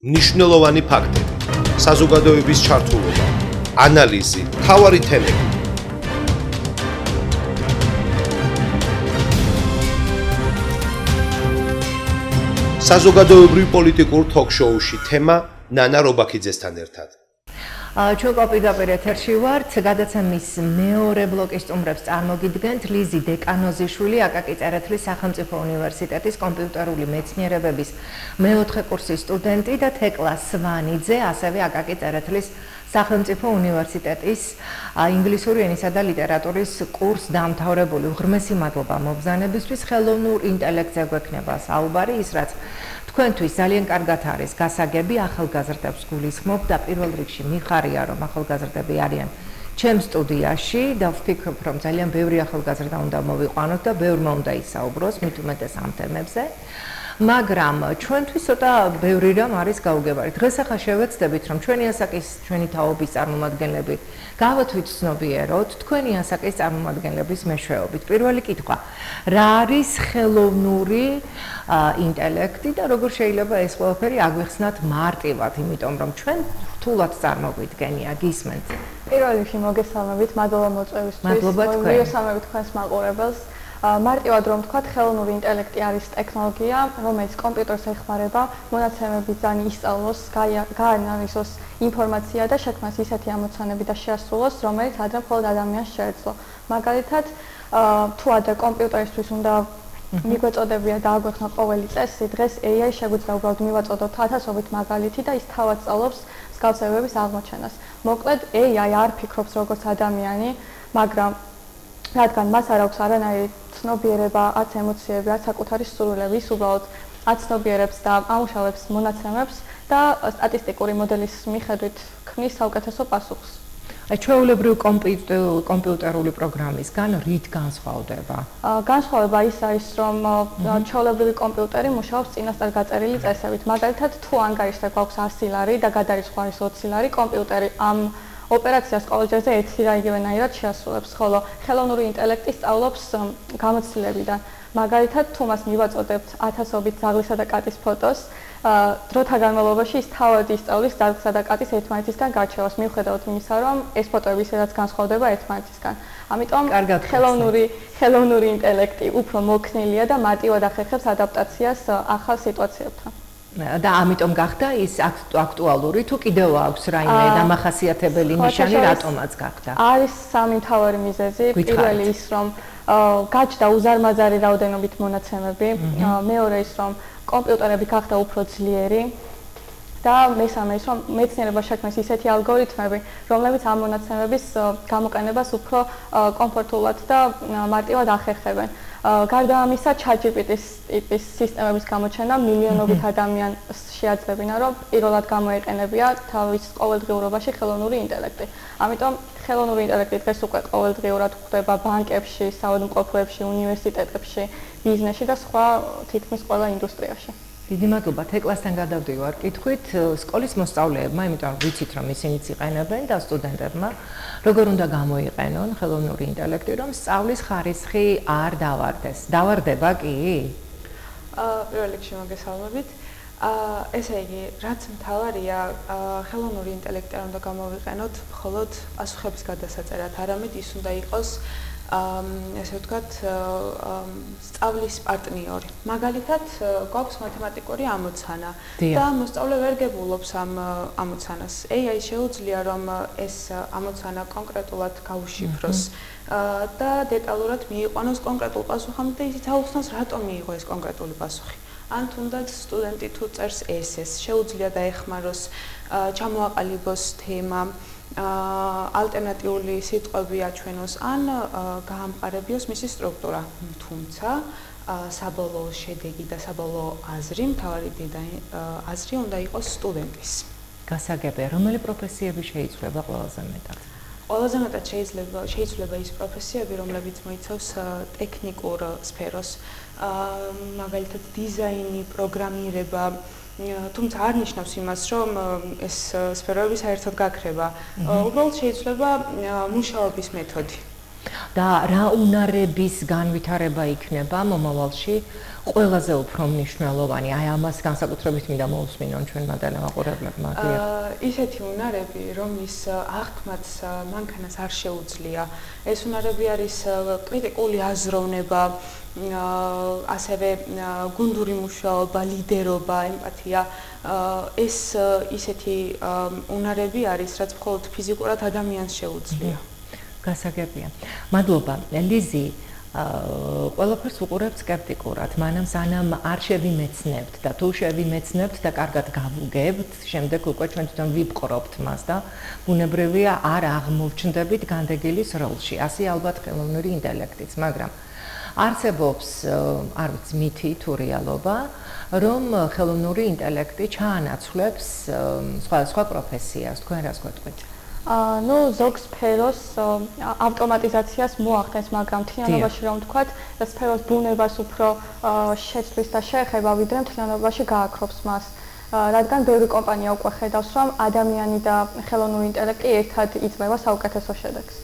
მნიშვნელოვანი ფაქტები, საზოგადოების ჩართულობა, ანალიზი, მთავარი თემები. საზოგადოებრივ პოლიტიკურ თოქ-შოუში თემა ნანა რობაქიძესთან ერთად. ჩვენ პირდაპირ ეთერში ვართ, გადაცემის მეორე ბლოკის სტუმრებს წარმოგიდგენთ ლიზი დეკანოზიშვილი, აკაკი წერეთლის სახელმწიფო უნივერსიტეტის კომპიუტერული მეცნიერებების მეოთხე კურსის სტუდენტი და თეკლა სვანიძე, ასევე აკაკი წერეთლის სახელმწიფო უნივერსიტეტის ინგლისური ენისა და ლიტერატურის კურს დამთავრებული. ღრმესი მადლობა მობრძანებისთვის. ხელოვნურ ინტელექტზე გვექნება საუბარი, ის რაც თქვენთვის ძალიან კარგად არის გასაგები, ახალგაზრდებს გულისხმობ და პირველ რიგში მიხარია, რომ ახალგაზრდები არიან ჩემ სტუდიაში და ვფიქრობ, რომ ძალიან ბევრი ახალგაზრდა უნდა მოვიყვანოთ და ბევრმა უნდა ისაუბროს, მით უმეტეს ამ თემებზე. მაგრამ ჩვენთვის ცოტა ბევრი რამ არის გაუგებარი. დღეს ახლა შევეცდებით, რომ ჩვენი ასაკის, ჩვენი თაობის წარმომადგენლები გავათვითცნობიეროთ თქვენი ასაკის წარმომადგენლების მეშვეობით. პირველი კითხვა: რა არის ხელოვნური ინტელექტი და როგორ შეიძლება ეს ყველაფერი აგვიხსნათ მარტივად, იმიტომ რომ ჩვენ რთულად წარმოგვიდგენია, გისმენთ. პირველ რიგში მოგესალმებით, მადლობა მოწვევისთვის. მადლობა თქვენ. მოგესალმებით თქვენს მაყურებელს. მარტივად რომ ვთქვათ, ხელოვნური ინტელექტი არის ტექნოლოგია, რომელიც კომპიუტერს ეხმარება მონაცემების ძალიან ისწავლოს, გაანალიზოს ინფორმაცია და შექმნას ისეთი ამოცანები და შეასრულოს, რომელიც ადრე მხოლოდ ადამიანს შეეძლო. მაგალითად, თუ ადრე კომპიუტერისთვის უნდა მიგვეწოდებია და აგვეხსნა ყოველი წესი, დღეს AI შეგვიძლია უბრალოდ მივაწოდოთ ათასობით მაგალითი და ის თავად სწავლობს მსგავსებების აღმოჩენას. მოკლედ, AI არ ფიქრობს როგორც ადამიანი, მაგრამ რადგან მას არ აქვს არანაირი ცნობიერება, არც ემოციები, არც საკუთარი სურვილები, ის უბრალოდ აცნობიერებს და ამუშავებს მონაცემებს და სტატისტიკური მოდელის მიხედვით ქმნის საუკეთესო პასუხს. ჩვეულებრივ კომპიუტერული პროგრამისგან რით განსხვავდება? განსხვავება ის არის, რომ ჩვეულებრივი კომპიუტერი მუშაობს წინასწარ გაწერილი წესებით. მაგალითად, თუ ანგარიშზე გვაქვს 100 ლარი და გადარიცხვა არის 20 ლარი, კომპიუტერი ამ ოპერაციას ყოველ ჯერზე ერთი და იგივენაირად შეასრულებს, ხოლო ხელოვნური ინტელექტი სწავლობს გამოცდილებიდან. მაგალითად, თუ მას მივაწოდებთ ათასობით ძაღლისა და კატის ფოტოს, დროთა განმავლობაში ის თავად ისწავლის ძაღლისა და კატის ერთმანეთისგან გარჩევას, მიუხედავად იმისა, რომ ეს ფოტოები ისედაც განსხვავდება ერთმანეთისგან. ამიტომ ხელოვნური ინტელექტი უფრო მოქნილია და მარტივად ახერხებს ადაპტაციას ახალ სიტუაციებთან. და ამიტომ გახდა ის აქტუალური, თუ კიდევ აქვს რაიმე დამახასიათებელი ნიშანი, რატომაც გახდა? არის სამი მთავარი მიზეზი. პირველი ის, რომ გაჩნდა უზარმაზარი რაოდენობით მონაცემები, მეორე ის, რომ კომპიუტერები გახდა უფრო ძლიერი და მესამე ის, რომ მეცნიერება შექმნეს ისეთი ალგორითმები, რომლებიც ამ მონაცემების გამოყენებას უფრო კომფორტულად და მარტივად ახერხებენ. გარდა ამისა, ChatGPT-ის ტიპის სისტემების გამოჩენა მილიონობით ადამიანს შეაძლებინა, რომ პირველად გამოეყენებია თავის ყოველდღიურობაში ხელოვნური ინტელექტი. ამიტომ ხელოვნური ინტელექტი დღეს უკვე ყოველდღიურად გვხვდება ბანკებში, საავადმყოფოებში, უნივერსიტეტებში, ბიზნესში და სხვა თითქმის ყველა ინდუსტრიაში. დიდი მადლობა. თეკლასთან გადავდივარ კითხვით. სკოლის მოსწავლეებმა, იმიტომ რომ ვიცით, რომ ისინიც იყენებენ და სტუდენტებმა, როგორ უნდა გამოიყენონ ხელოვნური ინტელექტი, რომ სწავლის ხარისხი არ დავარდეს. დავარდება კი? პირველ რიგში მოგესალმებით. ესე იგი, რაც მთავარია, ხელოვნური ინტელექტი არ უნდა გამოვიყენოთ მხოლოდ პასუხების გადასაწერად, არამედ ის უნდა იყოს ესე ვთქვათ, სწავლის პარტნიორი. მაგალითად, გვაქვს მათემატიკური ამოცანა და მოსწავლე ვერ გებულობს ამ ამოცანას. AI შეუძლია, რომ ეს ამოცანა კონკრეტულად გაუშიფროს და დეტალურად მიიყვანოს კონკრეტულ პასუხამდე და ისიც აუხსნას, რატომ მიიღო ეს კონკრეტული პასუხი. ან თუნდაც სტუდენტი თუ წერს ესეს, შეუძლია დაეხმაროს, ჩამოაყალიბოს თემა, ალტერნატიული სიტყვები აჩვენოს ან გაამყარებიოს მისი სტრუქტურა. თუმცა საბოლოო შედეგი და საბოლოო აზრი, მთავარი აზრი უნდა იყოს სტუდენტის. გასაგებია, რომელი პროფესიები შეიცვლება ყველაზე მეტად? ყველაზე მეტად შეიძლება ის პროფესიები, რომლებიც მოიცავს ტექნიკურ სფეროს, მაგალითად დიზაინი, პროგრამირება, თუმცა არ ნიშნავს იმას, რომ ეს სფეროები საერთოდ გაქრება. უბრალოდ შეიძლება მუშაობის მეთოდი. და რა უნარების განვითარება იქნება მომავალში ყველაზე უფრო მნიშვნელოვანი? აი ამას განსაკუთრებით მინდა მოусმინონ ჩვენმა ტელემაყურებლებმა. ისეთი უნარები, რომლის აღქმაც მანქანას არ შეუძლია. ეს უნარები არის კრიტიკული აზროვნება, ასევე გუნდური მუშაობა, ლიდერობა, ემპათია. ეს ისეთი უნარები არის, რაც მხოლოდ ფიზიკურად ადამიანს შეუძლია. გასაგებია. მადლობა. ლიზი, ყველაფერს უყურებთ სკეპტიკურად, მანამ სანამ არ შევიმეცნებთ და თუ შევიმეცნებთ და კარგად გავუგებთ, შემდეგ უკვე ჩვენ თვითონ ვიპყრობთ მას და ბუნებრივია არ აღმოჩნდებით განდეგილის როლში. ასე ალბათ ხელოვნური ინტელექტიც, მაგრამ არსებობს, არ ვიცი, მითი თუ რეალობა, რომ ხელოვნური ინტელექტი ჩაანაცვლებს სხვა პროფესიას. თქვენ რას გვეტყვით? ну ზოგ სფეროს ავტომატიზაციას მოახდენს, მაგრამ მთლიანობაში რომ ვთქვათ, სფეროს ბუნებას უფრო შეცვლის და შეეხება, ვიდრე მთლიანობაში გააქრობს მას. რადგან ბევრი კომპანია უკვე ხედავს, რომ ადამიანი და ხელოვნური ინტელექტი ერთად იწვევა საუკეთესო შედეგს.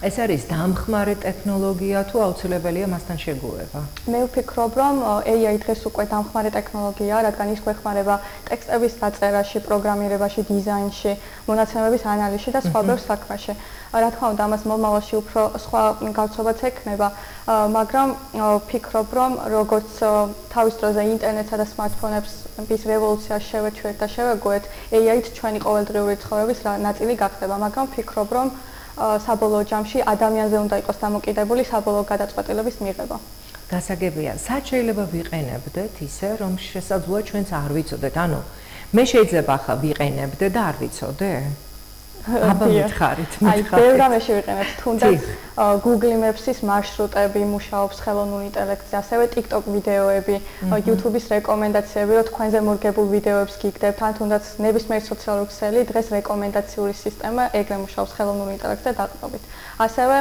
ეს არის დამხმარე ტექნოლოგია თუ აუცილებელია მასთან შეგუება? მე ვფიქრობ, რომ AI დღეს უკვე დამხმარე ტექნოლოგიაა, რადგან ის გვეხმარება ტექსტების დაწერაში, პროგრამირებაში, დიზაინში, მონაცემების ანალიზში და სხვა ბევრ საქმეში. რა თქმა უნდა, ამას მომავალში უფრო სხვა გავრცობაც ექნება, მაგრამ ვფიქრობ, რომ როგორც თავის დროზე ინტერნეტსა და სმარტფონებს ის რევოლუცია შევეჩვევთ და შევეგუეთ, AI-ით ჩვენი ყოველდღიური ცხოვრების ნაწილი გახდება, მაგრამ ვფიქრობ, რომ საბოლოო ჯამში ადამიანზე უნდა იყოს დამოკიდებული საბოლოო გადაწყვეტილების მიღება. გასაგებია, სად შეიძლება ვიყენებდეთ ისე, რომ შესაძლოა ჩვენც არ ვიცოდეთ? ანუ მე შეიძლება ახლა ვიყენებდე და არ ვიცოდე? აბა მითხარით. აი, ბევრ რამეში ვიყენებთ, თუნდაც Google Maps-ის მარშრუტები მუშაობს ხელოვნურ ინტელექტზე, ასევე TikTok ვიდეოები, YouTube-ის რეკომენდაციები, რომ თქვენზე მორგებულ ვიდეოებს გიგდებთ, ან თუნდაც ნებისმიერი სოციალური ქსელი დღეს რეკომენდაციული სისტემა ეგრე მუშაობს ხელოვნურ ინტელექტზე დაყრდნობით. ასევე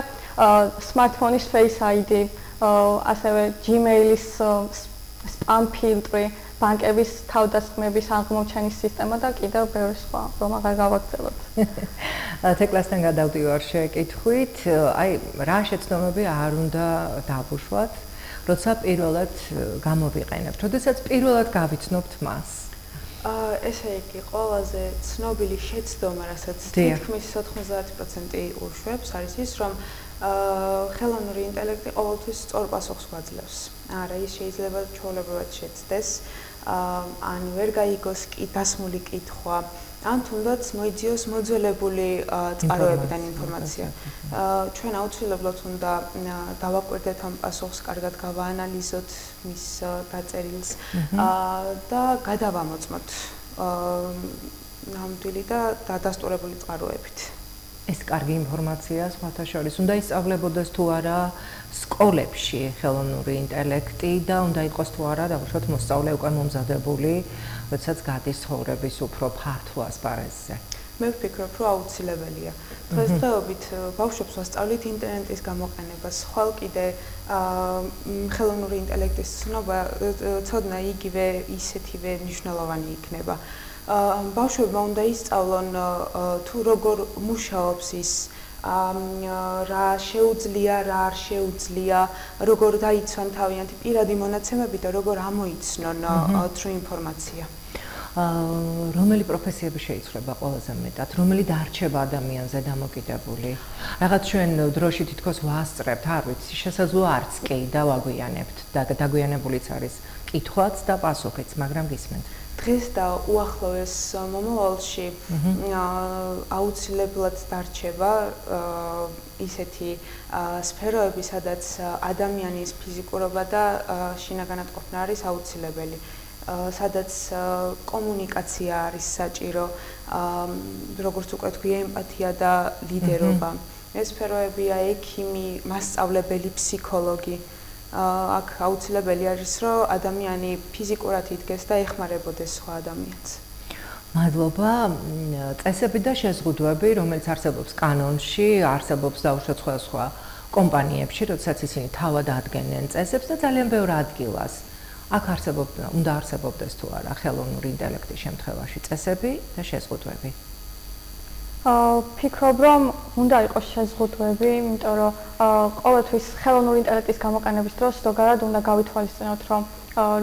smartphone-ის Face ID, ასევე Gmail-ის spam ფილტრი, ბანკების თავდასხმების აღმოჩენის სისტემა და კიდევ ბევრი სხვა, რომ აღარ გავაგრძელოთ. თეკლასთან გადავდივარ შეკითხვით, აი რა შეცდომები არ უნდა დავუშვათ, როცა პირველად გამოვიყენებთ, როდესაც პირველად გავიცნობთ მას? ესე იგი, ყველაზე ცნობილი შეცდომა, რასაც თითქმის 90% უშვებს, არის ის, რომ ხელოვნური ინტელექტი ყოველთვის სწორ პასუხს გვაძლევს. არა, ის შეიძლება ჩვეულებრივად შეცდეს, ან ვერ გაიგოს დასმული კითხვა, ან თუნდაც მოიძიოს მოძველებული წყაროებიდან ინფორმაცია. ჩვენ აუცილებლად უნდა დავაკვირდეთ ამ პასუხს, კარგად გავაანალიზოთ მის დაწერილს და გადავამოწმოთ ნამდვილი და დადასტურებული წყაროებით. ეს კარგი ინფორმაცია სხვათა შორის. უნდა ისწავლებოდეს თუ არა სკოლებში ხელოვნური ინტელექტი და უნდა იყოს თუ არა დავუშვათ მოსწავლე უკვე მომზადებული, როდესაც გადის ცხოვრების უფრო ფართო ასპარეზზე. მე ვფიქრობ, რომ აუცილებელია. დღესდღეობით ბავშვებს ვასწავლით ინტერნეტის გამოყენებას, ხვალ კიდე ხელოვნური ინტელექტის ცოდნა იგივე ისეთივე მნიშვნელოვანი იქნება. ბავშვებმა უნდა ისწავლონ თუ როგორ მუშაობს ის, რა შეუძლია, რა არ შეუძლია, როგორ დაიცვან თავიანთი პირადი მონაცემები და როგორ ამოიცნონ თუ ინფორმაცია. რომელი პროფესიები შეიცვლება ყველაზე მეტად? რომელი დარჩება ადამიანზე დამოკიდებული? რაღაც ჩვენ დროში თითქოს ვასწრებთ, არ ვიცი, შესაძლოა არც კი დავაგვიანებთ და დაგვიანებულიც არის კითხვაც და პასუხიც, მაგრამ გისმენთ. დღეს და უახლოეს მომავალში აუცილებლად დარჩება ისეთი სფეროები, სადაც ადამიანის ფიზიკურობა და შინაგანატყოფნა არის აუცილებელი, სადაც კომუნიკაცია არის საჭირო, როგორც უკვე თქვი, ემპათია და ლიდერობა. ეს სფეროებია ექიმი, მასწავლებელი, ფსიქოლოგი. აქ აუცილებელი არის, რომ ადამიანი ფიზიკურად იდგეს და ეხმარებოდეს სხვა ადამიანს. მადლობა. წესები და შეზღუდვები, რომელიც არსებობს კანონში, არსებობს დაუშვათ სხვა კომპანიებში, როდესაც ისინი თავად ადგენენ წესებს და ძალიან ბევრ ადგილას. აქ უნდა არსებობდეს თუ არა ხელოვნური ინტელექტის შემთხვევაში წესები და შეზღუდვები. ფიქრობ, რომ უნდა იყოს შეზღუდვები, იმიტომ რომ ყოველთვის ხელოვნური ინტელექტის გამოყენების დროს ზოგადად უნდა გავითვალისწინოთ, რომ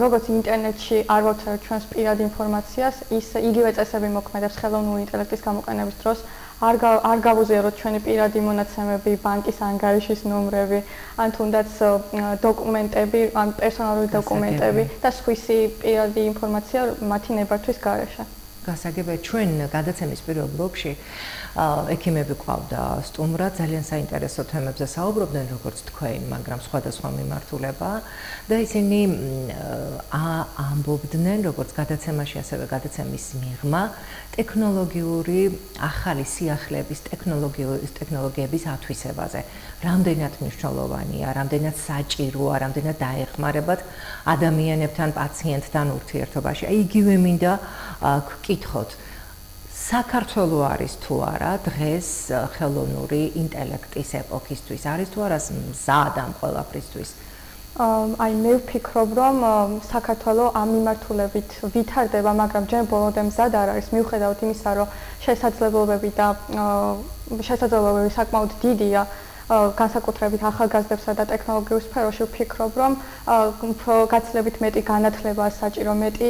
როგორც ინტერნეტში არ ვავრცელებთ ჩვენს პირად ინფორმაციას, ის იგივე წესები მოქმედებს ხელოვნური ინტელექტის გამოყენების დროს. არ გავუზიაროთ ჩვენი პირადი მონაცემები, ბანკის ანგარიშის ნომრები, ან თუნდაც დოკუმენტები, ან პერსონალური დოკუმენტები და სხვისი პირადი ინფორმაცია მათი ნებართვის გარეშე. გასაგებია, ჩვენ გადაცემის პირველ ბლოკში ექიმები ყავდა სტუმრად, ძალიან საინტერესო თემებზე საუბრობდნენ, როგორც თქვენ, მაგრამ სხვადასხვა მიმართულება და ისინი ამბობდნენ, როგორც გადაცემაში, ასევე გადაცემის მიღმა, ტექნოლოგიური ახალი სიახლეების ტექნოლოგიების ათვისებაზე. რამდენად მნიშვნელოვანია, რამდენად საჭიროა, რამდენად დაეხმარებათ ადამიანებთან, პაციენტთან ურთიერთობაში. აი იგივე მინდა გკითხოთ. საქართველო არის თუ არა დღეს ხელოვნური ინტელექტის ეპოქისთვის? არის თუ არა მზად ამ ყველაფრისთვის? აი მე ვფიქრობ, რომ საქართველო ამ მიმართულებით ვითარდება, მაგრამ ჯერ ბოლომდე მზად არ არის, მიუხედავად იმისა, რომ შესაძლებლობები საკმაოდ დიდია. განსაკუთრებით ახალგაზრდებსა და ტექნოლოგიურ სფეროში ვფიქრობ, რომ გაცილებით მეტი განათლება საჭირო, მეტი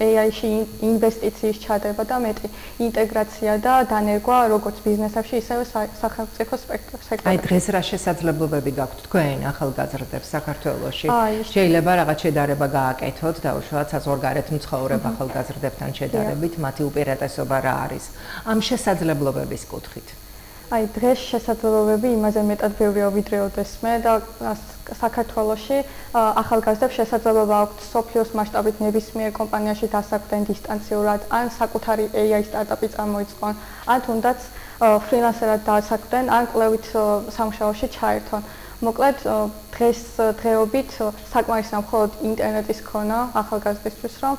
AI-ში ინვესტიციის ჩადება და მეტი ინტეგრაცია და დანერგვა როგორც ბიზნესებში, ისევე სახელმწიფო სექტორში. აი დღეს რა შესაძლებლობები გაქვთ თქვენ ახალგაზრდებს საქართველოში? შეიძლება რაღაც შედარება გააკეთოთ და უშუალოდ საზღვარგარეთ მცხოვრებ ახალგაზრდებთან შედარებით, მათი უპირატესობა რა არის ამ შესაძლებლობების კუთხით? აი დღეს შესაძლებლობები იმაზე მეტად ბევრია ვიდრე ოდესმე და საქართველოში ახალგაზრდებს შესაძლებლობა აქვთ სოფლიოს მასშტაბით ნებისმიერ კომპანიაში დასაქმდნენ დისტანციურად, ან საკუთარი AI სტარტაპი წარმოიწყონ, ან თუნდაც ფრილანსერად დასაქმდნენ, ან კვლევით სამუშაოში ჩაერთონ. მოკლედ დღეობით საკმარისია მხოლოდ ინტერნეტის ქონა ახალგაზრდისთვის, რომ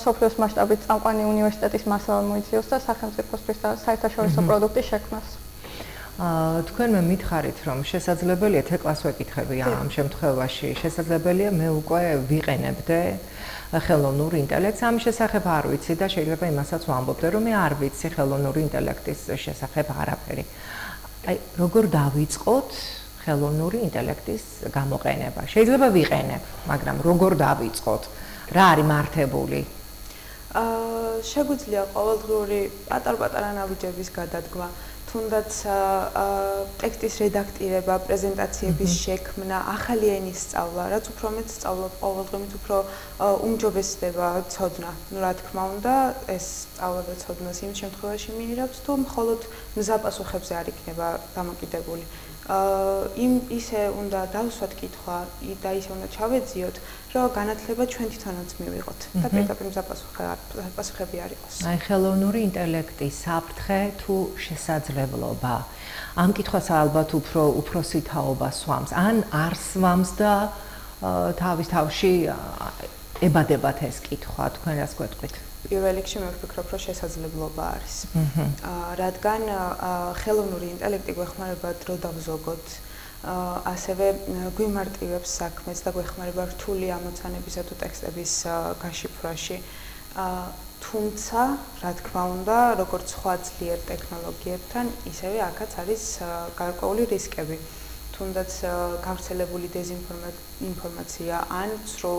სოფლიოს მასშტაბით წამყვანი უნივერსიტეტის მასალა მოიძიოს და სახელმწიფოსთვის და საერთაშორისო პროდუქტის შექმნას. თქვენ მე მითხარით, რომ შესაძლებელია თეკლას ვეკითხები ამ შემთხვევაში, შესაძლებელია მე უკვე ვიყენებდე ხელოვნურ ინტელექტს, ამ შესახებ არ ვიცი და შეიძლება იმასაც ვამბობდე, რომ მე არ ვიცი ხელოვნური ინტელექტის შესახებ არაფერი. აი, როგორ დავიწყოთ ხელოვნური ინტელექტის გამოყენება? შეიძლება ვიყენებ, მაგრამ როგორ დავიწყოთ? რა არის მართებული? შეგვიძლია ყოველდღიური პატარ-პატარა ნაბიჯების გადადგმა. თუნდაც ტექსტის რედაქტირება, პრეზენტაციების შექმნა, ახალი ენის სწავლა, რაც უფრო მეტ სწავლობ ყოველდღე, მით უფრო უმჯობესდება ცოდნა. ნუ რა თქმა უნდა, ეს სწავლა და ცოდნას იმ შემთხვევაში მიიღებს, თუ მხოლოდ მზა პასუხებზე არ იქნება დამოკიდებული. ისე უნდა დავსვათ კითხვა და ისე უნდა ჩავეძიოთ, რომ განათლება ჩვენ თვითონაც მივიღოთ და პირდაპირ მზა პასუხები არ იყოს. აი ხელოვნური ინტელექტის საფრთხე თუ შესაძლებლობა. ამ კითხვას ალბათ უფროსი თაობა სვამს, ან არ სვამს და თავის თავში ებადებათ ეს კითხვა, თქვენ რას გვეტყვით? პირველ რიგში მე ვფიქრობ, რომ შესაძლებლობა არის. რადგან ხელოვნური ინტელექტი გვეხმარება დრო დავზოგოთ, ასევე გვიმარტივებს საქმეს და გვეხმარება რთული ამოცანებისა თუ ტექსტების გაშიფრვაში. თუმცა, რა თქმა უნდა, როგორც სხვა ძლიერ ტექნოლოგიებთან, ისევე აქაც არის გარკვეული რისკები. თუნდაც გავრცელებული დეზინფორმაცია ან ცრუ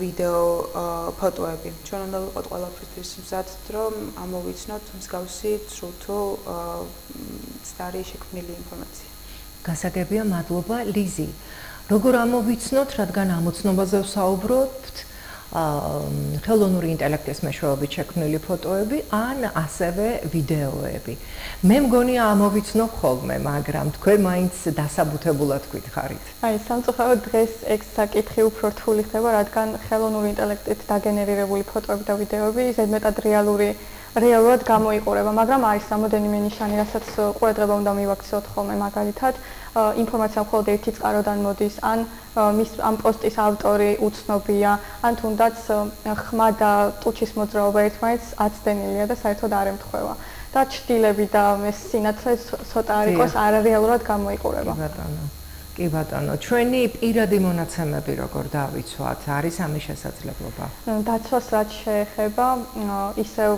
ვიდეო ფოტოები. ჩვენ უნდა ვიყოთ ყველაფრისთვის მზად, რომ ამოვიცნოთ მსგავსი ცრუ თუ მცდარი შექმნილი ინფორმაცია. გასაგებია, მადლობა ლიზი. როგორ ამოვიცნოთ, რადგან ამოცნობაზე ვსაუბრობთ, ხელოვნური ინტელექტის მეშვეობით შექმნილი ფოტოები ან ასევე ვიდეოები. მე მგონია ამოვიცნობ ხოლმე, მაგრამ თქვენ მაინც დასაბუთებულად გვითხარით. აი, სამწუხაროდ დღეს ეს საკითხი უფრო რთული ხდება, რადგან ხელოვნური ინტელექტით დაგენერირებული ფოტოები და ვიდეოები ზედმეტად რეალურად გამოიყურება, მაგრამ არის რამოდენიმე ნიშანი, რასაც ყურადღება უნდა მივაქციოთ ხოლმე, მაგალითად, ინფორმაცია მხოლოდ ერთი წყაროდან მოდის, ან ამ პოსტის ავტორი უცნობია, ან თუნდაც ხმა და ტუჩის მოძრაობა ერთმანეთს აცდენილია და საერთოდ არ ემთხვევა. და ჩრდილები და ეს სინათლე ცოტა არ იყოს არარეალურად გამოიყურება. კი ბატონო, ჩვენი პირადი მონაცემები როგორ დავიცვათ? არის ამის შესაძლებლობა? დაცვას რაც შეეხება, ისევ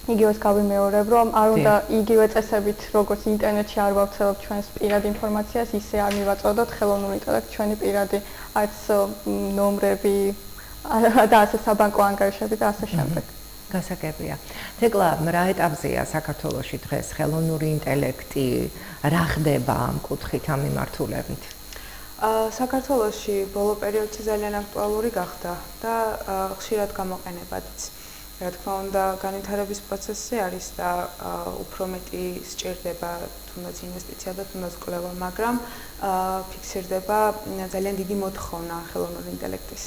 იგივეს გავიმეორებ, რომ არ უნდა იგივე წესებით, როგორც ინტერნეტში არ ვავრცელებთ ჩვენს პირად ინფორმაციას, ისე არ მივაწოდოთ ხელოვნურ ინტელექტს ჩვენი პირადი არც ნომრები და ასე საბანკო ანგარიშები და ასე შემდეგ. გასაგებია. თეკლა, რა ეტაპზეა საქართველოში დღეს ხელოვნური ინტელექტი, რა ხდება ამ კუთხით, ამ მიმართულებით? საქართველოში ბოლო პერიოდში ძალიან აქტუალური გახდა და ხშირად გამოყენებადაც. რა თქმა უნდა, განვითარების პროცესზე არის და უფრო მეტი სჭირდება თუნდაც ინვესტიცია და თუნდაც კვლევა, მაგრამ ფიქსირდება ძალიან დიდი მოთხოვნა ხელოვნურ ინტელექტის.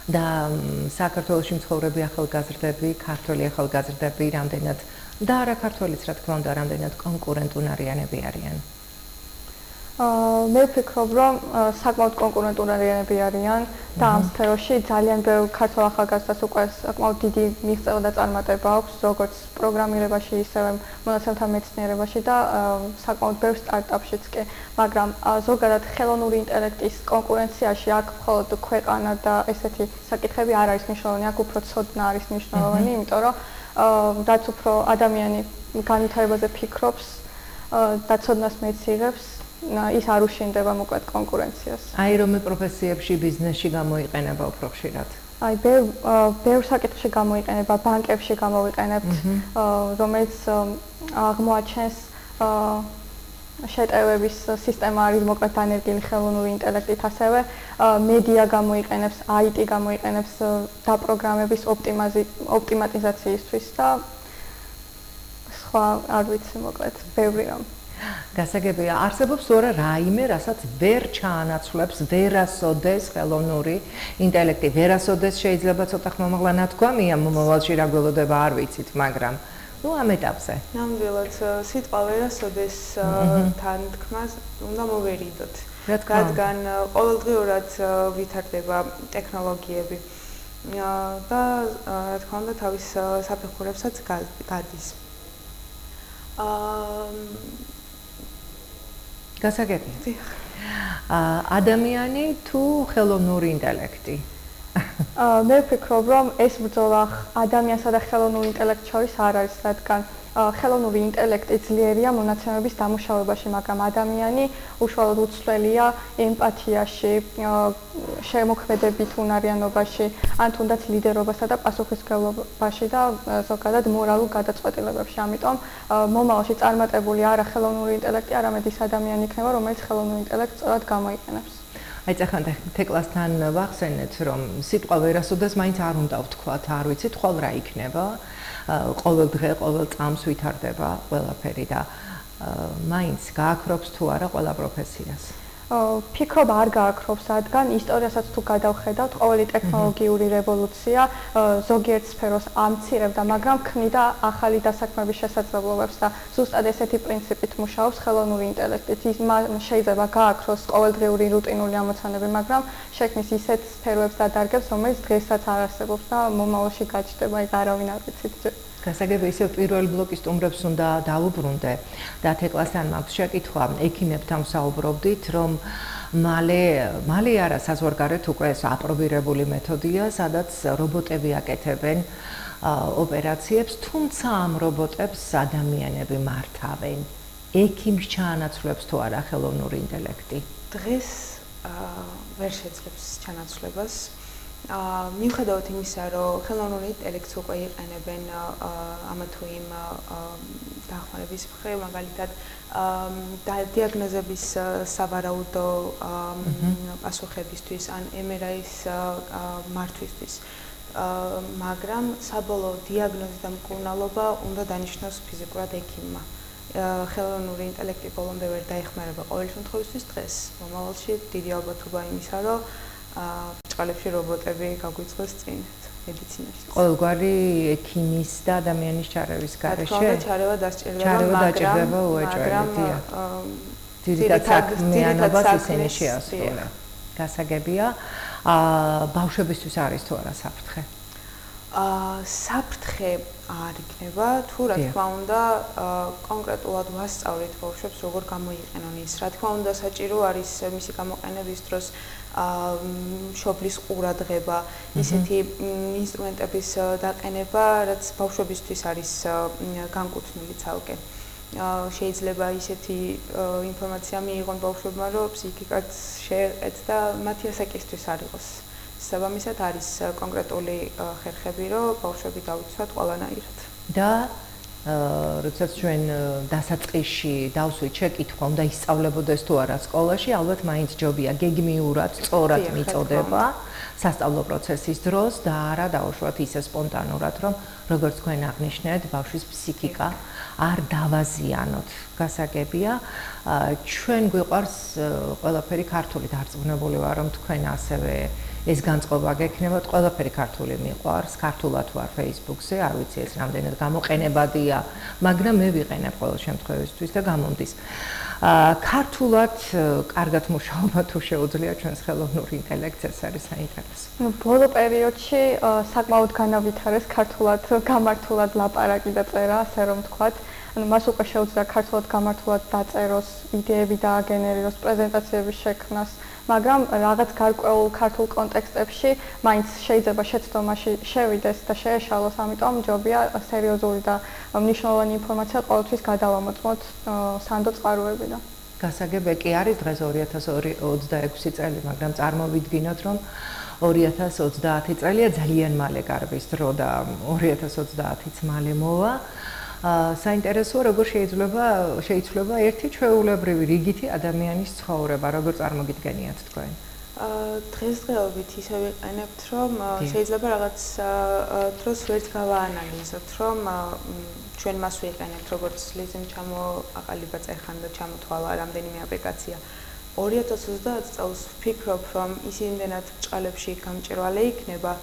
და საქართველოში მცხოვრები ახალგაზრდები, ქართველი ახალგაზრდები რამდენად და არა ქართველიც, რა თქმა უნდა, რამდენად კონკურენტუნარიანები არიან? მე ვფიქრობ, რომ საკმაოდ კონკურენტუნარიანები არიან და ამ სფეროში ძალიან ბევრ ქართველ ახალგაზრდას უკვე საკმაოდ დიდი მიღწევა და წარმატება აქვს, როგორც პროგრამირებაში, ისევე მონაცემთა მეცნიერებაში და საკმაოდ ბევრ სტარტაპშიც კი, მაგრამ ზოგადად ხელოვნური ინტელექტის კონკურენციაში აქ მხოლოდ ქვეყანა და ესეთი საკითხები არ არის მნიშვნელოვანი, აქ უფრო ცოდნა არის მნიშვნელოვანი, იმიტომ რომ რაც უფრო ადამიანი განვითარებაზე ფიქრობს და ცოდნას მეციღებს, ის არ უშინდება მოკლედ კონკურენციას. აი რომელ პროფესიებში, ბიზნესში გამოიყენება უფრო ხშირად? აი ბევრ საკითხში გამოიყენება, ბანკებში გამოვიყენებთ, რომელიც აღმოაჩენს შეტევების სისტემა არის მოკლედ დანერგილი ხელოვნური ინტელექტით, ასევე მედია გამოიყენებს, IT გამოიყენებს დაპროგრამების ოპტიმიზაციისთვის და სხვა არ ვიცი მოკლედ ბევრი რამ. გასაგებია, არსებობს არა რაიმე, რასაც ვერ ჩაანაცვლებს, ვერასოდეს ხელოვნური ინტელექტი, ვერასოდეს შეიძლება ცოტა ხმამაღლა ნათქვამია, მომავალში რა გველოდება არ ვიცით, მაგრამ ამ ეტაპზე. ნამდვილად, სიტყვა ვერასოდეს თანთქმას უნდა მოვერიდოთ. რადგან ყოველდღიურად ვითარდება ტექნოლოგიები და რა თქმა უნდა თავის საფეხურებსაც გადის. გასაგებია. ადამიანი თუ ხელოვნური ინტელექტი? მე ვფიქრობ, რომ ეს ბრძოლა ადამიანსა და ხელოვნურ ინტელექტს შორის არ არის, რადგან ხელოვნური ინტელექტი ძლიერია მონაცემების დამუშავებაში, მაგრამ ადამიანი უშუალოდ უცვლელია ემპათიაში, შემოქმედებით უნარიანობაში, ან თუნდაც ლიდერობასა და პასუხისმგებლობაში და ზოგადად მორალურ გადაწყვეტილებებში. ამიტომ მომავალში წარმატებული არა ხელოვნური ინტელექტი, არამედ ის ადამიანი იქნება, რომელიც ხელოვნურ ინტელექტს სწორად გამოიყენებს. აი წახან თეკლასთან ვახსენეთ, რომ სიტყვა ვერასოდეს მაინც არ უნდა ვთქვათ, არ ვიცით, ხვალ რა იქნება. ყოველ დღე, ყოველ წამს ვითარდება ყველაფერი და მაინც გააქრობს თუ არა ყველა პროფესიას. ფიქრობ არ გააქრობს, რადგან ისტორიასაც თუ გადავხედავთ, ყოველი ტექნოლოგიური რევოლუცია ზოგიერთ სფეროს ამცირებდა, მაგრამ ქმნიდა ახალი დასაქმების შესაძლებლობებს და ზუსტად ესეთი პრინციპით მუშაობს ხელოვნური ინტელექტით. ის შეიძლება გააქროს ყოველდღიური რუტინული ამოცანები, მაგრამ შექმნის ისეთ სფეროებს და დარგებს, რომელიც დღესაც არ არსებობს და მომავალში გაჩნდება, ის არავინ არ ვიცით. გასაგებია, ისევ პირველ ბლოკის სტუმრებს უნდა დავუბრუნდე და თეკლასთან მაქვს შეკითხვა, ექიმებთან ვსაუბრობდით, რომ მალე არა საზღვარგარეთ უკვე ეს აპრობირებული მეთოდია, სადაც რობოტები აკეთებენ ოპერაციებს, თუმცა ამ რობოტებს ადამიანები მართავენ. ექიმს ჩაანაცვლებს თუ არა ხელოვნური ინტელექტი? დღეს ვერ შეძლებს ჩანაცვლებას. მიუხედავად იმისა, რომ ხელოვნურ ინტელექტს უკვე იყენებენ ამ თუ იმ დახმარების მხრივ, მაგალითად დიაგნოზების სავარაუდო პასუხებისთვის ან MRI-ის მართვისთვის, მაგრამ საბოლოო დიაგნოზი და მკურნალობა უნდა დანიშნოს ფიზიკურად ექიმმა. ხელოვნური ინტელექტი ბოლომდე ვერ დაეხმარება ყოველი შემთხვევისთვის დღეს. მომავალში დიდი ალბათობა იმისა, რომ ჭყალებში რობოტები გაგვიწყოს წინ მედიცინაში. ყოველგვარი ექიმის და ადამიანის ჩარევის გარეშე? რა თქმა უნდა, ჩარევა დაჭირდება უეჭველი. ძირითად საქმიანობას ისინი შეასრულებენ. გასაგებია, ბავშვებისთვის არის თუ არა საფრთხე? საფრთხე არ იქნება, თუ რა თქმა უნდა კონკრეტულად ვასწავლით ბავშვებს როგორ გამოიყენონ ის. რა თქმა უნდა საჭირო არის მისი გამოყენების დროს შობლის ყურადღება, ისეთი ინსტრუმენტების დაყენება, რაც ბავშვებისთვის არის განკუთვნილი ცალკე. შეიძლება ისეთი ინფორმაცია მიიღონ ბავშვებმა, რომ ფსიქიკაც შეეყეთ და მათი ასაკისთვის არ იყოს. საბამისად არის კონკრეტული ხერხები, რომ ბავშვები დავიცვათ ყველანაირად. და როდესაც ჩვენ დასაწყისში დავსვით შეკითხვა, უნდა ისწავლებოდეს თუ არა სკოლაში, ალბათ მაინც ჯობია გეგმიურად, სწორად მიწოდება სასწავლო პროცესის დროს და არა დავუშვათ ისე სპონტანურად, რომ როგორც თქვენ აღნიშნეთ, ბავშვის ფსიქიკა არ დავაზიანოთ. გასაგებია, ჩვენ გვიყვარს ყველაფერი ქართული, დარწმუნებული ვარ, რომ თქვენ ასევე ეს განწყობა გექნებათ, ყველაფერი ქართული მიყვარს, ქართულად ვარ Facebook-ზე, არ ვიცი ეს რამდენად გამოყენებადია, მაგრამ მე ვიყენებ ყოველ შემთხვევისთვის და გამომდის. ქართულად კარგად მუშაობა თუ შეუძლია ჩვენს ხელოვნურ ინტელექტს, ეს არის საინტერესო. ბოლო პერიოდში საკმაოდ განავითარეს ქართულად გამართულად ლაპარაკი და წერა, ასე რომ ვთქვათ. მას უკვე შეუძლია ქართულად გამართულად დაწეროს, იდეები დააგენერიროს, პრეზენტაციების შექმნას, მაგრამ რაღაც გარკვეულ ქართულ კონტექსტებში მაინც შეიძლება შეცდომაში შევიდეს და შეეშალოს, ამიტომ ჯობია სერიოზული და მნიშვნელოვანი ინფორმაცია ყოველთვის გადავამოწმოთ სანდო წყაროებიდან. გასაგებია კი არის დღეს 2026 წელი, მაგრამ წარმოვიდგინოთ, რომ 2030 წელია ძალიან მალე გარბის დრო და 2030-იც მალე მოვა. საინტერესოა, როგორ შეიძლება ერთი ჩვეულებრივი რიგითი ადამიანის ცხოვრება, როგორ წარმოგიდგენიათ თქვენ? დღესდღეობით ისე ვიყენებთ, რომ შეიძლება რაღაც დროს ვერც გავაანალიზოთ, რომ ჩვენ მას ვიყენებთ, როგორც ლიზიმ ჩამოაყალიბა წერხან და ჩამოთვალა რამდენიმე აპლიკაცია. 2030 წელს ვფიქრობ, რომ ის იმდენად ბრჭყალებში გამჭირვალე იქნება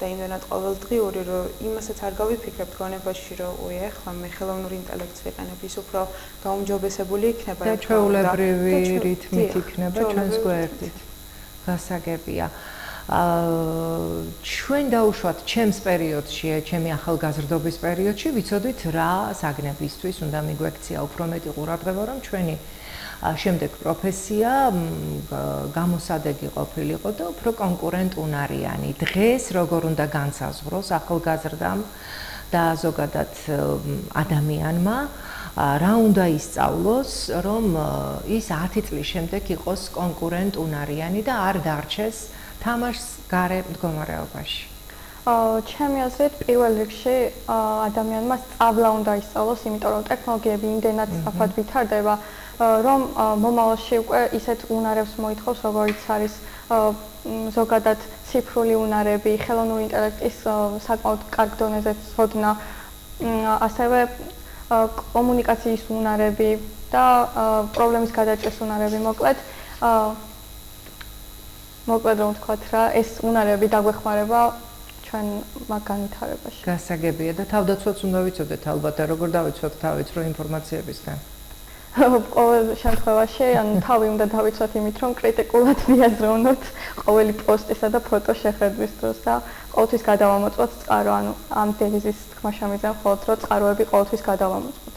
და იმდენად ყოველდღიური, რომ იმასაც არ გავიფიქრებთ გონებაში, რომ ეხლა მე ხელოვნურ ინტელექტს ვიყენებ, ის უფრო გაუმჯობესებული იქნება და ჩვეულებრივი რითმით იქნება ჩვენს გვერდით. გასაგებია. ჩვენ დაუშვათ ჩემს პერიოდში, ჩემი ახალგაზრდობის პერიოდში ვიცოდით რა საგნებისთვის უნდა მიგვექცია უფრო მეტი ყურადღება, რომ ჩვენი შემდეგ პროფესია გამოსადეგი ყოფილიყო და უფრო კონკურენტუნარიანი. დღეს როგორ უნდა განსაზღვროს ახალგაზრდამ და ზოგადად ადამიანმა, რა უნდა ისწავლოს, რომ ის 10 წლის შემდეგ იყოს კონკურენტუნარიანი და არ დარჩეს თამაშს გარე მდგომარეობაში. ჩემი აზრით, პირველ რიგში ადამიანმა სწავლა უნდა ისწავლოს, იმიტომ რომ ტექნოლოგიები იმდენად სწრაფად ვითარდება, რომ მომავალში უკვე ისეთ უნარებს მოითხოვს, როგორიც არის ზოგადად ციფრული უნარები, ხელოვნური ინტელექტის საკმაოდ კარგ დონეზე ცოდნა, ასევე კომუნიკაციის უნარები და პრობლემის გადაჭრის უნარები, მოკლედ რომ ვთქვათ რა, ეს უნარები დაგვეხმარება ჩვენ მაგ განვითარებაში. გასაგებია და თავდაცვაც უნდა ვიცოდეთ ალბათ, როგორ დავიცვათ თავით რო ინფორმაციებისგან. ყოველ შემთხვევაში, თავი უნდა დავიცვათ იმით, რომ კრიტიკულად მიაზროვნოთ ყოველი პოსტისა და ფოტოს შეხედვის დროს და ყოველთვის გადავამოწმოთ წყარო, ამ დევიზის თქმა შემიძლია მხოლოდ რომ წყაროები ყოველთვის გადავამოწმოთ.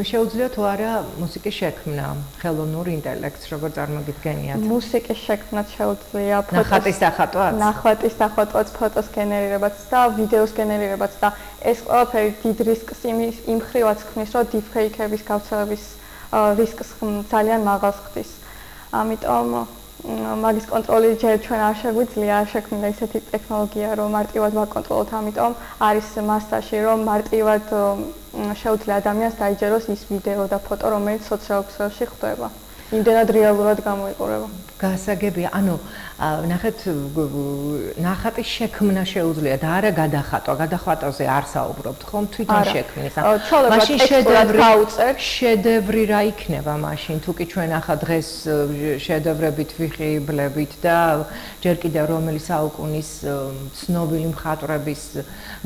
შეუძლია თუ არა მუსიკის შექმნა, ხელოვნურ ინტელექტს, როგორ წარმოგიდგენიათ? მუსიკის შექმნაც შეუძლია, ნახატის დახატვაც? ნახატის დახატვაც, ფოტოს გენერირებაც და ვიდეოს გენერირებაც და ეს ყველაფერი დიდ რისკს იმ ხრივაც ქმნის, რომ 딥ფეიქების გავრცელების რისკს ძალიან მაღალს ხდის. ამიტომ მაგის კონტროლი ჯერ ჩვენ არ შეგვიძლია, არ შექმნა ისეთი ტექნოლოგია, რომ მარტივად ვაკონტროლოთ, ამიტომ არის მასაში, რომ მარტივად შეუძლია ადამიანს დაიჯეროს ის ვიდეო და ფოტო, რომელიც სოციალურ ქსელში ხდება. იმდენად რეალურად გამოიყურება. გასაგებია, ანუ ნახეთ, ნახატის შექმნა შეუძლია და არა გადახატვა. გადახატვაზე არ საუბრობთ, ხომ თვითონ შექმნის. მაშინ შედევრი რა იქნება მაშინ, თუ კი ჩვენ ახლა დღეს შედევრებით ვიხიბლებით და ჯერ კიდევ რომელი საუკუნის ცნობილი მხატვრების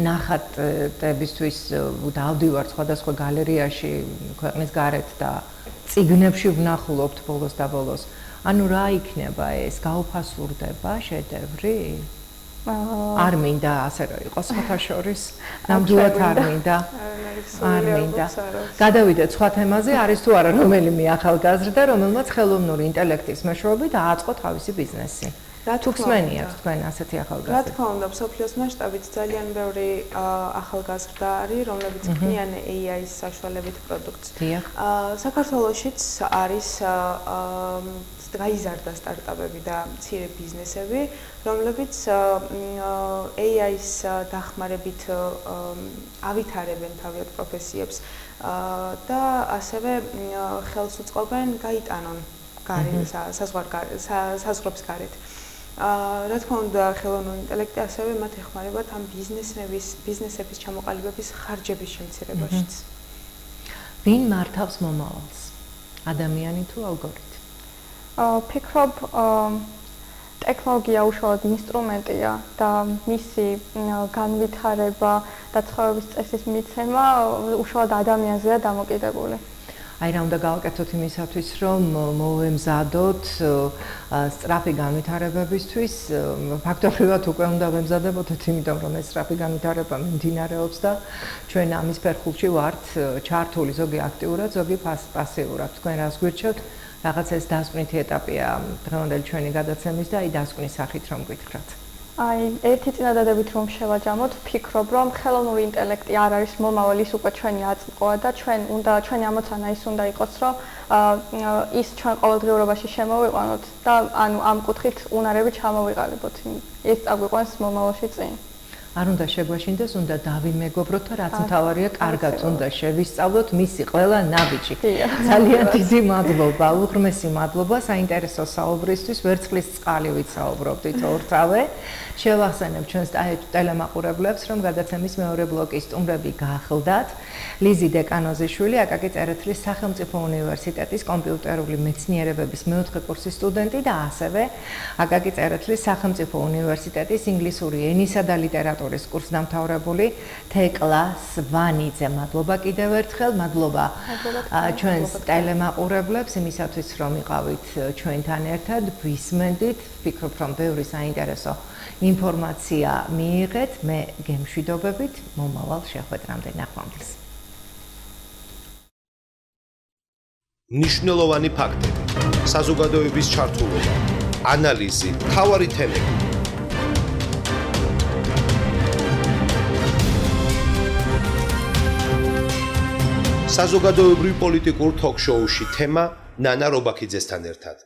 ნახატებისთვის დავდივართ სხვადასხვა გალერეაში ქვეყნის გარეთ და წიგნებში ვნახულობთ ბოლოს და ბოლოს. ანუ რა იქნება ეს? გაუფასურდება შედევრი? არ მინდა ასე რომ იყოს ფოთაშორის. ნამდვილად არ მინდა. არ მინდა. გადავიდეთ სხვა თემაზე, არის თუ არა რომელიმე ახალგაზრდა, რომელმაც ხელოვნური ინტელექტის მეშვეობით დააწყო თავისი ბიზნესი. თუ ხსმენიათ თქვენ ასეთი რა ახალგაზრდა? თქმა უნდა, მსოფლიოს მასშტაბით ძალიან ბევრი ახალგაზრდა არის, რომლებიც ქმნიან AI-ის საშუალებით პროდუქტს. დიახ. საქართველოშიც არის გაიზარდა სტარტაპები და მცირე ბიზნესები, რომლებიც AI-ის დახმარებით ავითარებენ თავიანთ პროფესიებს და ასევე ხელს უწყობენ გაიტანონ საზღვრების გარეთ. რა თქმა უნდა, ხელოვნური ინტელექტი ასევე მათ ეხმარებათ ამ ბიზნესების ჩამოყალიბების ხარჯების შემცირებაშიც. ვინ მართავს მომავალს? ადამიანი თუ ალგორითმი? ფიქრობ, ტექნოლოგია უშუალოდ ინსტრუმენტია და მისი განვითარება და ცხოვრების წესის მიცემა უშუალოდ ადამიანზეა დამოკიდებული. აი რა უნდა გავაკეთოთ იმისათვის, რომ მოვემზადოთ სწრაფი განვითარებებისთვის, ფაქტობრივად უკვე უნდა ვემზადებოდეთ, იმიტომ რომ ეს სწრაფი განვითარება მიმდინარეობს და ჩვენ ამის ფერხულში ვართ ჩართული, ზოგი აქტიურად, ზოგი პასიურად. თქვენ რას გვირჩევთ? რაღაც ეს დასკვნითი ეტაპია დღევანდელი ჩვენი გადაცემის და აი დასკვნის სახით რომ გითხრათ. აი, ერთი წინადადებით რომ შევაჯამოთ, ვფიქრობ, რომ ხელოვნური ინტელექტი არ არის მომავალი, ის უკვე ჩვენი აწმყოა და ჩვენი ამოცანა ის უნდა იყოს, რომ ის ჩვენ ყოველდღიურობაში შემოვიყვანოთ და ანუ ამ კუთხით უნარები ჩამოვიყალიბოთ. ეს წაგვიყვანს მომავალში წინ. არ უნდა შეგვაშინდეს, უნდა დავიმეგობროთ და რაც მთავარია, კარგად უნდა შევისწავლოთ მისი ყველა ნაბიჯი. ძალიან დიდი მადლობა, უღრმესი მადლობა საინტერესო საუბრისთვის, ვერცხლის წყალივით საუბრობდით ორთავე. შევახსენებ ჩვენს ტელემაყურებლებს, რომ გადაცემის მეორე ბლოკის სტუმრები გახლდათ. ლიზი დეკანოზიშვილი, აკაკი წერეთლის სახელმწიფო უნივერსიტეტის კომპიუტერული მეცნიერებების მეოთხე კურსის სტუდენტი და ასევე აკაკი წერეთლის სახელმწიფო უნივერსიტეტის ინგლისური ენისა და ლიტერატურის კურსდამთავრებული თეკლა სვანიძე. მადლობა კიდევ ერთხელ, მადლობა ჩვენს ტელემაყურებლებს იმისათვის, რომ იყავით ჩვენთან ერთად, ვისმენდით, ვფიქრობ, რომ ბევრი საინტერესო ინფორმაცია მიიღეთ, მე გემშვიდობებით, მომავალ შეხვედრამდე ნახვამდის. მნიშვნელოვანი ფაქტები, საზოგადოების ჩართულობა, ანალიზი, მთავარი თემები. საზოგადოებრივ პოლიტიკურ თოქ-შოუში თემა ნანა რობაქიძესთან ერთად.